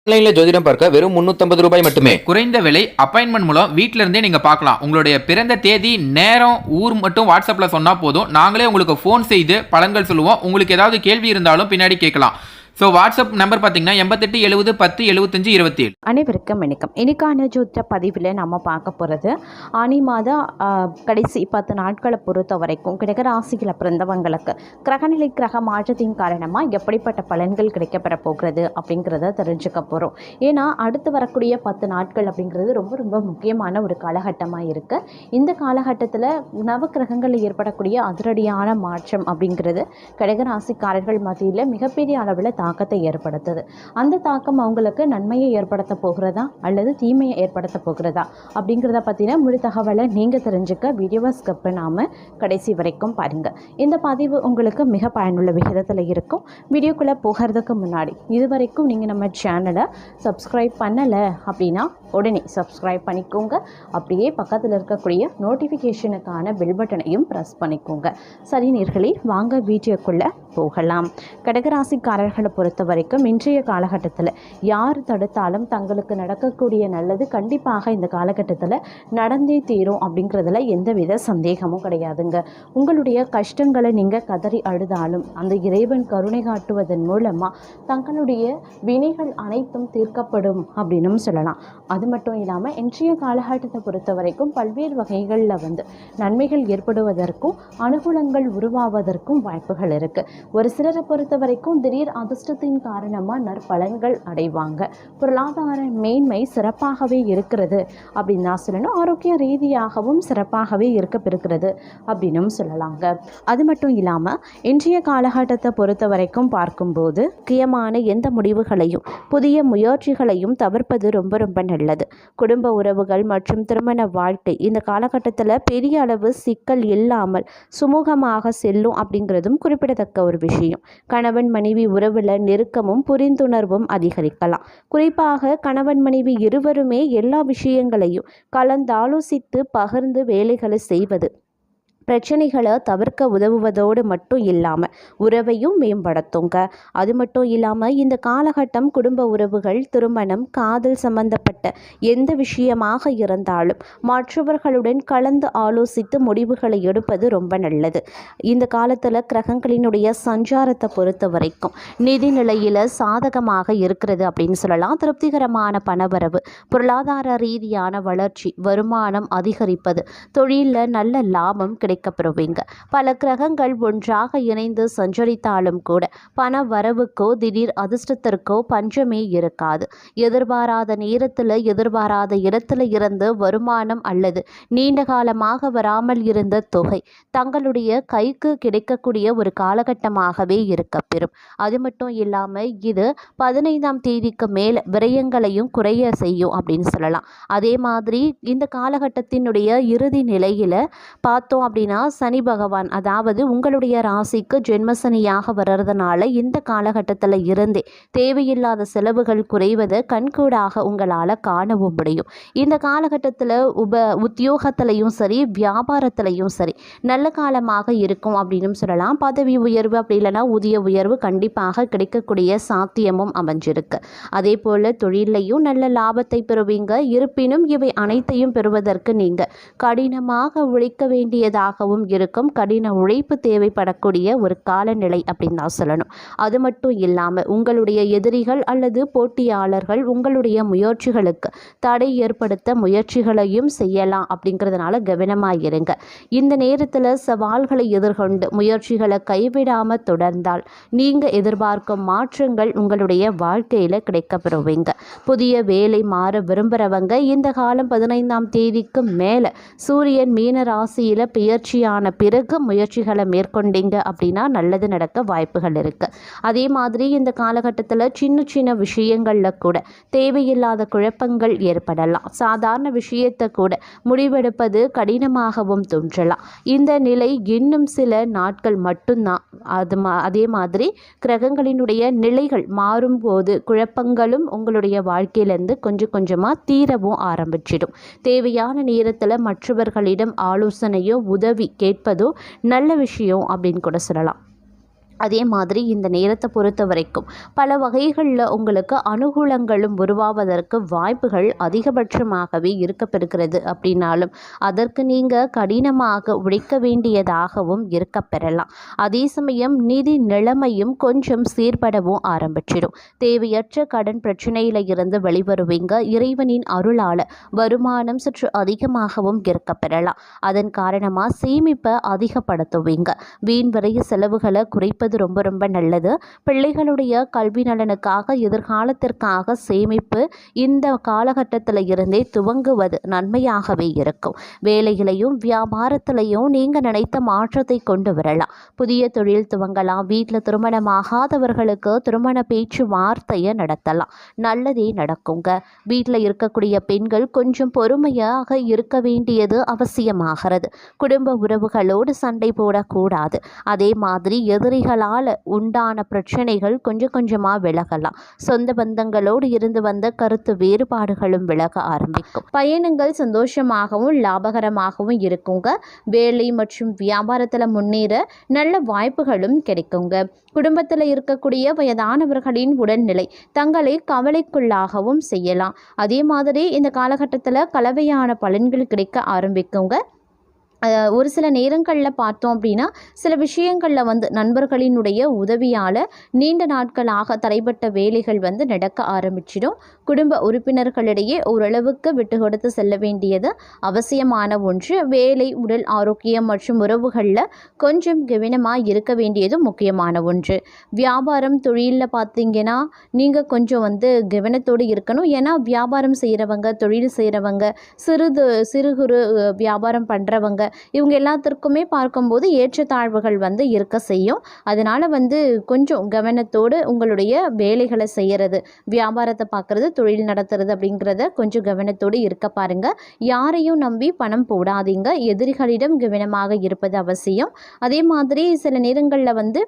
ஆன்லைன்ல ஜோதிடம் பார்க்க வெறும் 350 ரூபாய் மட்டுமே. குறைந்த விலை அப்பாயின்மெண்ட் மூலம் வீட்ல இருந்தே நீங்க பார்க்கலாம். உங்களுடைய பிறந்த தேதி, நேரம், ஊர் மட்டும் வாட்ஸ்அப்ல சொன்னா போதும். நாங்களே உங்களுக்கு ஃபோன் செய்து பலன்கள் சொல்லுவோம். உங்களுக்கு ஏதாவது கேள்வி இருந்தாலும் பின்னாடி கேட்கலாம். ஸோ வாட்ஸ்அப் நம்பர் பார்த்தீங்கன்னா 88 70 10 75 27. அனைவருக்கும் வணக்கம். இன்னைக்கான ஜோதிட பதிவில் நம்ம பார்க்க போகிறது ஆனி மாத கடைசி 10 நாட்களை பொறுத்த வரைக்கும் கடகராசியில் பிறந்தவங்களுக்கு கிரகநிலை கிரக மாற்றத்தின் காரணமாக எப்படிப்பட்ட பலன்கள் கிடைக்கப்பெற போகிறது அப்படிங்கிறத தெரிஞ்சுக்க போகிறோம். ஏன்னா அடுத்து வரக்கூடிய 10 நாட்கள் அப்படிங்கிறது ரொம்ப ரொம்ப முக்கியமான ஒரு காலகட்டமாக இருக்குது. இந்த காலகட்டத்தில் நவக்கிரகங்களில் ஏற்படக்கூடிய அதிரடியான மாற்றம் அப்படிங்கிறது கடகராசிக்காரர்கள் மத்தியில் மிகப்பெரிய அளவில் தாக்கத்தை ஏற்படுத்துது. அந்த தாக்கம் அவங்களுக்கு நன்மையை ஏற்படுத்த போகிறதா அல்லது தீமையை ஏற்படுத்த போகிறதா அப்படிங்கிறத பற்றின முழு தகவலை நீங்கள் தெரிஞ்சுக்க வீடியோவை ஸ்கிப் பண்ணாமல் கடைசி வரைக்கும் பாருங்கள். இந்த பதிவு உங்களுக்கு மிக பயனுள்ள விகிதத்தில் இருக்கும். வீடியோக்குள்ளே போகிறதுக்கு முன்னாடி இது வரைக்கும் நீங்கள் நம்ம சேனலை சப்ஸ்கிரைப் பண்ணலை அப்படின்னா உடனே சப்ஸ்கிரைப் பண்ணிக்கோங்க. அப்படியே பக்கத்தில் இருக்கக்கூடிய நோட்டிஃபிகேஷனுக்கான பெல் பட்டனையும் ப்ரெஸ் பண்ணிக்கோங்க. சரி நேயர்களே, வாங்க வீடியோக்குள்ளே போகலாம். கடகராசிக்காரர்களை பொறுத்த வரைக்கும் இன்றைய காலகட்டத்தில் யார் தடுத்தாலும் தங்களுக்கு நடக்கக்கூடிய நல்லது கண்டிப்பாக இந்த காலகட்டத்தில் நடந்தே தீரும் அப்படிங்கிறதுல எந்தவித சந்தேகமும் கிடையாதுங்க. உங்களுடைய கஷ்டங்களை நீங்கள் கதறி அழுதாலும் அந்த இறைவன் கருணை காட்டுவதன் மூலமாக தங்களுடைய வினைகள் அனைத்தும் தீர்க்கப்படும் அப்படின்னும் சொல்லலாம். அது மட்டும் இல்லாமல் இன்றைய காலகட்டத்தை பொறுத்த வரைக்கும் பல்வேறு வகைகளில் நன்மைகள் ஏற்படுவதற்கும் அனுகூலங்கள் உருவாவதற்கும் வாய்ப்புகள் இருக்குது. ஒரு சிலரை பொறுத்த வரைக்கும் திடீர் அதிர்ஷ்டத்தின் காரணமாக நற்பலன்கள் அடைவாங்க. பொருளாதார மேன்மை சிறப்பாகவே இருக்கிறது அப்படின்னு தான் சொல்லணும். ஆரோக்கிய ரீதியாகவும் சிறப்பாகவே இருக்கப்பெறுகிறது அப்படின்னும் சொல்லலாங்க. அது மட்டும் இல்லாமல் இன்றைய காலகட்டத்தை பொறுத்த வரைக்கும் பார்க்கும்போது முக்கியமான எந்த முடிவுகளையும் புதிய முயற்சிகளையும் தவிர்ப்பது ரொம்ப ரொம்ப நல்லது. குடும்ப உறவுகள் மற்றும் திருமண வாழ்க்கை இந்த காலகட்டத்தில் பெரிய அளவு சிக்கல் இல்லாமல் சுமூகமாக செல்லும் அப்படிங்கிறதும் குறிப்பிடத்தக்க ஒரு விஷயம். கணவன் மனைவி உறவில் நெருக்கமும் புரிந்துணர்வும் அதிகரிக்கலாம். குறிப்பாக கணவன் மனைவி இருவருமே எல்லா விஷயங்களையும் கலந்தாலோசித்து பகிர்ந்து வேலைகளை செய்வது பிரச்சனைகளை தவிர்க்க உதவுவதோடு மட்டும் இல்லாமல் உறவையும் மேம்படுத்துங்க. அது மட்டும் இல்லாமல் இந்த காலகட்டம் குடும்ப உறவுகள், திருமணம், காதல் சம்பந்தப்பட்ட எந்த விஷயமாக இருந்தாலும் மற்றவர்களுடன் கலந்து ஆலோசித்து முடிவுகளை எடுப்பது ரொம்ப நல்லது. இந்த காலத்தில் கிரகங்களினுடைய சஞ்சாரத்தை பொறுத்த வரைக்கும் நிதி நிலையில் சாதகமாக இருக்கிறது அப்படின்னு சொல்லலாம். திருப்திகரமான பணவரவு, பொருளாதார ரீதியான வளர்ச்சி, வருமானம் அதிகரிப்பது, தொழிலில் நல்ல லாபம் கிடைக்கப்பெறுவீங்க. பல கிரகங்கள் ஒன்றாக இணைந்து சஞ்சரித்தாலும் கூட பண வரவுக்கோ திடீர் அதிர்ஷ்டத்திற்கோ பஞ்சமே இருக்காது. எதிர்பாராத நேரத்தில் எதிர்பாராத இடத்துல இருந்து வருமானம் அல்லது நீண்ட காலமாக வராமல் இருந்த தொகை தங்களுடைய கைக்கு கிடைக்கக்கூடிய ஒரு காலகட்டமாகவே இருக்கப்பெறும். அது மட்டும் இல்லாமல் இது 15ஆம் தேதிக்கு மேல் விரயங்களையும் குறைய செய்யும் அப்படின்னு சொல்லலாம். அதே மாதிரி இந்த காலகட்டத்தினுடைய இறுதி நிலையில் பார்த்தோம் அப்படின்னா சனி பகவான், அதாவது உங்களுடைய ராசிக்கு ஜென்மசனியாக வர்றதுனால இந்த காலகட்டத்தில் இருந்தே தேவையில்லாத செலவுகள் குறைவதை கண்கூடாக உங்களால் காணவும் முடியும். இந்த காலகட்டத்தில் உத்தியோகத்திலையும் சரி, வியாபாரத்திலையும் சரி நல்ல காலமாக இருக்கும் அப்படின்னு சொல்லலாம். பதவி உயர்வு அப்படி இல்லைன்னா ஊதிய உயர்வு கண்டிப்பாக கிடைக்கக்கூடிய சாத்தியமும் அமைஞ்சிருக்கு. அதே போல் தொழிலையும் நல்ல லாபத்தை பெறுவீங்க. இருப்பினும் இவை அனைத்தையும் பெறுவதற்கு நீங்கள் கடினமாக உழைக்க வேண்டியதாகவும் இருக்கும். கடின உழைப்பு தேவைப்படக்கூடிய ஒரு காலநிலை அப்படின்னு தான் சொல்லணும். அது மட்டும் இல்லாமல் உங்களுடைய எதிரிகள் அல்லது போட்டியாளர்கள் உங்களுடைய முயற்சிகளுக்கு தடை ஏற்படுத்த முயற்சிகளையும் செய்யலாம். அப்படிங்கிறதுனால கவனமாக இருங்க. இந்த நேரத்தில் சவால்களை எதிர்கொண்டு முயற்சிகளை கைவிடாமல் தொடர்ந்தால் நீங்கள் எதிர்பார்க்கும் மாற்றங்கள் உங்களுடைய வாழ்க்கையில் கிடைக்கப்பெறுவீங்க. புதிய வேலை மாற விரும்புகிறவங்க இந்த காலம் 15ஆம் தேதிக்கு மேலே சூரியன் மீன ராசியில் பெயர்ச்சியான பிறகு முயற்சிகளை மேற்கொண்டீங்க அப்படின்னா நல்லது நடக்க வாய்ப்புகள் இருக்குது. அதே மாதிரி இந்த காலகட்டத்தில் சின்ன சின்ன விஷயங்களில் கூட தேவையில்லாத குழப்பங்கள் ஏற்படலாம். சாதாரண விஷயத்தை கூட முடிவெடுப்பது கடினமாகவும் தோன்றலாம். இந்த நிலை இன்னும் சில நாட்கள் மட்டும்தான். அதே மாதிரி கிரகங்களினுடைய நிலைகள் மாறும்போது குழப்பங்களும் உங்களுடைய வாழ்க்கையிலேருந்து கொஞ்சம் கொஞ்சமாக தீரவும் ஆரம்பிச்சிடும். தேவையான நேரத்தில் மற்றவர்களிடம் ஆலோசனையோ உதவி கேட்பதோ நல்ல விஷயம் அப்படின்னு கூட சொல்லலாம். அதே மாதிரி இந்த நேரத்தை பொறுத்த வரைக்கும் பல வகைகளில் உங்களுக்கு அனுகூலங்களும் உருவாவதற்கு வாய்ப்புகள் அதிகபட்சமாகவே இருக்கப்பெறுகிறது. அப்படின்னாலும் அதற்கு நீங்கள் கடினமாக உழைக்க வேண்டியதாகவும் இருக்கப்பெறலாம். அதே சமயம் நிதி நிலைமையும் கொஞ்சம் சீர்படவும் ஆரம்பிச்சிடும். தேவையற்ற கடன் பிரச்சனையில் இருந்து வெளிவருவீங்க. இறைவனின் அருளால் வருமானம் சற்று அதிகமாகவும் இருக்கப்பெறலாம். அதன் காரணமாக சேமிப்பை அதிகப்படுத்துவீங்க. வீண் விரைய செலவுகளை குறைப்பது ரொம்ப ரொம்ப நல்லது. பிள்ளைகளுடைய கல்வி நலனுக்காக எதிர்காலத்திற்காக சேமிப்பு இந்த காலகட்டத்தில் இருந்தே துவங்குவது நன்மையாகவே இருக்கும். வேலையிலையும் வியாபாரத்திலையும் நீங்கள் நினைத்த மாற்றத்தை கொண்டு வரலாம். புதிய தொழில் துவங்கலாம். வீட்டில் திருமணமாகாதவர்களுக்கு திருமண பேச்சுவார்த்தையை நடத்தலாம். நல்லதே நடக்குங்க. வீட்டில் இருக்கக்கூடிய பெண்கள் கொஞ்சம் பொறுமையாக இருக்க வேண்டியது அவசியமாகிறது. குடும்ப உறவுகளோடு சண்டை போடக்கூடாது. அதே மாதிரி எதிரிகளால் உண்டான பிரச்சனைகள் கொஞ்சம் கொஞ்சமாக விலகலாம். சொந்த பந்தங்களோடு இருந்து வந்த கருத்து வேறுபாடுகளும் விலக ஆரம்பிக்கும். பயணங்கள் சந்தோஷமாகவும் லாபகரமாகவும் இருக்குங்க. வேலை மற்றும் வியாபாரத்தில் முன்னேற நல்ல வாய்ப்புகளும் கிடைக்குங்க. குடும்பத்தில் இருக்கக்கூடிய வயதானவர்களின் உடல்நிலை தங்களை கவலைக்குள்ளாகவும் செய்யலாம். அதே மாதிரி இந்த காலகட்டத்தில் கலவையான பலன்கள் கிடைக்க ஆரம்பிக்குங்க. ஒரு சில நேரங்களில் பார்த்தோம் அப்படின்னா சில விஷயங்களில் நண்பர்களினுடைய உதவியால் நீண்ட நாட்களாக தடைப்பட்ட வேலைகள் நடக்க ஆரம்பிச்சிடும். குடும்ப உறுப்பினர்களிடையே ஓரளவுக்கு விட்டு கொடுத்து செல்ல வேண்டியது அவசியமான ஒன்று. வேலை, உடல் ஆரோக்கியம் மற்றும் உறவுகளில் கொஞ்சம் கவனமாக இருக்க வேண்டியது முக்கியமான ஒன்று. வியாபாரம், தொழிலில் பார்த்தீங்கன்னா நீங்கள் கொஞ்சம் கவனத்தோடு இருக்கணும். ஏன்னா வியாபாரம் செய்கிறவங்க, தொழில் செய்கிறவங்க, சிறு குறு வியாபாரம் பண்ணுறவங்க இவங்க எல்லாத்திற்குமே பார்க்கும்போது ஏற்றத்தாழ்வுகள் இருக்க செய்யும். அதனால் கொஞ்சம் கவனத்தோடு உங்களுடைய வேலைகளை செய்கிறது, வியாபாரத்தை பார்க்குறது, தொழில் நடத்துறது அப்படிங்கிறத கொஞ்சம் கவனத்தோடு இருக்க பாருங்கள். யாரையும் நம்பி பணம் போடாதீங்க. எதிரிகளிடம் கவனமாக இருப்பது அவசியம். அதே மாதிரி சில நேரங்களில்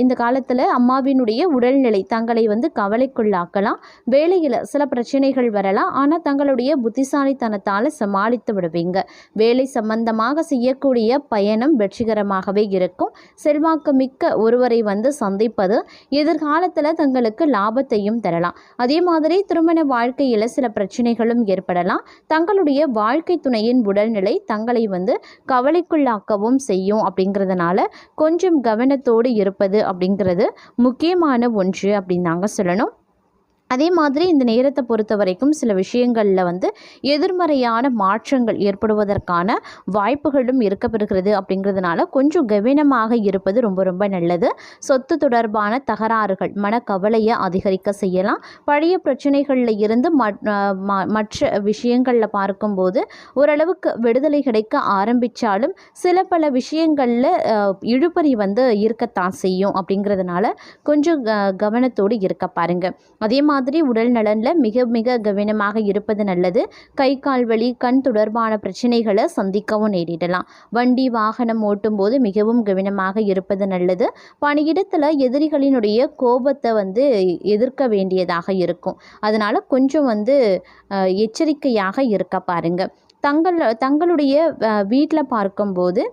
இந்த காலத்தில் அம்மாவினுடைய உடல்நிலை தங்களை கவலைக்குள்ளாக்கலாம். வேலையில் சில பிரச்சனைகள் வரலாம். ஆனால் தங்களுடைய புத்திசாலித்தனத்தால் சமாளித்து விடுவீங்க. வேலை சம்பந்தமாக செய்யக்கூடிய பயணம் வெற்றிகரமாகவே இருக்கும். செல்வாக்கு மிக்க ஒருவரை சந்திப்பது எதிர்காலத்தில் தங்களுக்கு லாபத்தையும் தரலாம். அதே மாதிரி திருமண வாழ்க்கையில் சில பிரச்சனைகளும் ஏற்படலாம். தங்களுடைய வாழ்க்கை துணையின் உடல்நிலை தங்களை கவலைக்குள்ளாக்கவும் செய்யும். அப்படிங்கிறதுனால கொஞ்சம் கவனத்தோடு இருப்பது அப்படிங்கிறது முக்கியமான ஒன்று அப்படின்னு நாங்கள் சொல்லணும். அதே மாதிரி இந்த நேரத்தை பொறுத்த வரைக்கும் சில விஷயங்களில் எதிர்மறையான மாற்றங்கள் ஏற்படுவதற்கான வாய்ப்புகளும் இருக்கப்பெறுகிறது. அப்படிங்கிறதுனால கொஞ்சம் கவனமாக இருப்பது ரொம்ப ரொம்ப நல்லது. சொத்து தொடர்பான தகராறுகள் மனக்கவலையை அதிகரிக்க செய்யலாம். பழைய பிரச்சனைகளில் இருந்து மற்ற விஷயங்களில் பார்க்கும்போது ஓரளவுக்கு விடுதலை கிடைக்க ஆரம்பித்தாலும் சில பல விஷயங்களில் இழுபறி இருக்கத்தான் செய்யும். அப்படிங்கிறதுனால கொஞ்சம் கவனத்தோடு இருக்க பாருங்கள். அதே மாதிரி உடல் நலனில் மிக மிக கவனமாக இருப்பது நல்லது. கை கால் வலி, கண் தொடர்பான பிரச்சனைகளை சந்திக்கவும் நேரிடலாம். வண்டி வாகனம் ஓட்டும் போது மிகவும் கவனமாக இருப்பது நல்லது. பணியிடத்தில் எதிரிகளினுடைய கோபத்தை எதிர்க்க வேண்டியதாக இருக்கும். அதனால் கொஞ்சம் எச்சரிக்கையாக இருக்க பாருங்க. தங்களுடைய வீட்டில் பார்க்கும்போது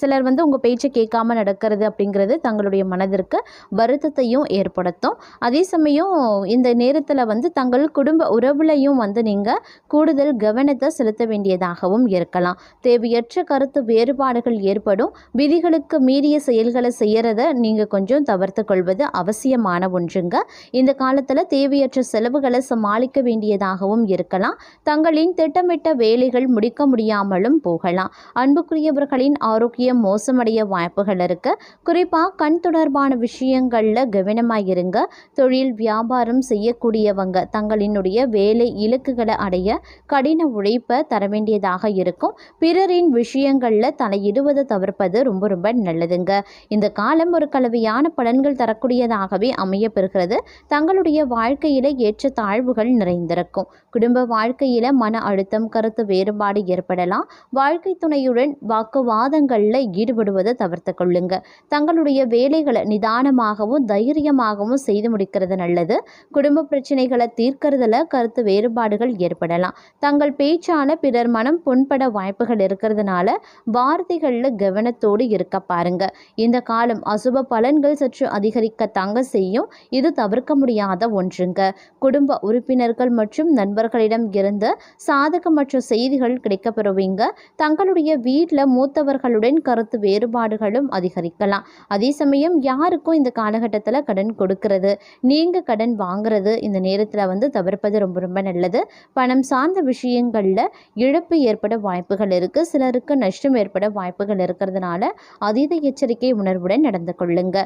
சிலர் உங்கள் பேச்சை கேட்காம நடக்கிறது அப்படிங்கிறது தங்களுடைய மனதிற்கு வருத்தத்தையும் ஏற்படுத்தும். அதே சமயம் இந்த நேரத்தில் தங்கள் குடும்ப உறவுலையும் நீங்கள் கூடுதல் கவனத்தை செலுத்த வேண்டியதாகவும் இருக்கலாம். தேவையற்ற கருத்து வேறுபாடுகள் ஏற்படும். விதிகளுக்கு மீறிய செயல்களை செய்கிறத நீங்கள் கொஞ்சம் தவிர்த்து கொள்வது அவசியமான ஒன்றுங்க. இந்த காலத்தில் தேவையற்ற செலவுகளை சமாளிக்க வேண்டியதாகவும் இருக்கலாம். தங்களின் திட்டமிட்ட வேலைகள் முடிக்க முடியாமலும் போகலாம். அன்புக்குரிய இவர்களின் ஆரோக்கியம் மோசமடைய வாய்ப்புகள் இருக்கு. குறிப்பாக கண் தொடர்பான விஷயங்களில் கவனமாக இருங்க. தொழில் வியாபாரம் செய்யக்கூடியவங்க தங்களினுடைய வேலை இலக்குகளை அடைய கடின உழைப்பை தர வேண்டியதாக இருக்கும். பிறரின் விஷயங்களில் தலையிடுவதை தவிர்ப்பது ரொம்ப ரொம்ப நல்லதுங்க. இந்த காலம் ஒரு கலவையான பலன்கள் தரக்கூடியதாகவே அமைய பெறுகிறது. தங்களுடைய வாழ்க்கையில ஏற்ற தாழ்வுகள் நிறைந்திருக்கும். குடும்ப வாழ்க்கையில மன அழுத்தம், கருத்து வேறுபாடு ஏற்படலாம். வாழ்க்கை துணையுடன் வாக்குவாதங்களில் ஈடுபடுவதை தவிர்த்து கொள்ளுங்க. தங்களுடைய வேலைகளை நிதானமாகவும் தைரியமாகவும் செய்து முடிக்கிறது நல்லது. குடும்ப பிரச்சனைகளை தீர்க்கறதுல கருத்து வேறுபாடுகள் ஏற்படலாம். தங்கள் பேச்சால பிறர் மனம் புண்பட வாய்ப்புகள் இருக்கிறதுனால வார்த்தைகளில் கவனத்தோடு இருக்க பாருங்க. இந்த காலம் அசுப பலன்கள் சற்று அதிகரிக்க தாங்க செய்யும். இது தவிர்க்க முடியாத ஒன்றுங்க. குடும்ப உறுப்பினர்கள் மற்றும் நண்பர்களிடம் இருந்து சாதகமற்ற செய்திகள் கிடைக்கப்பெறுவீங்க. தங்களுடைய வீட்டில் மூத்தவர்களுடன் கருத்து வேறுபாடுகளும் அதிகரிக்கலாம். அதே சமயம் யாருக்கும் இந்த காலகட்டத்தில் கடன் கொடுக்கறது, நீங்கள் கடன் வாங்குறது இந்த நேரத்தில் தவிர்ப்பது ரொம்ப ரொம்ப நல்லது. பணம் சார்ந்த விஷயங்களில் இழப்பு ஏற்பட வாய்ப்புகள் இருக்குது. சிலருக்கு நஷ்டம் ஏற்பட வாய்ப்புகள் இருக்கிறதுனால அதீத எச்சரிக்கை உணர்வுடன் நடந்து கொள்ளுங்க.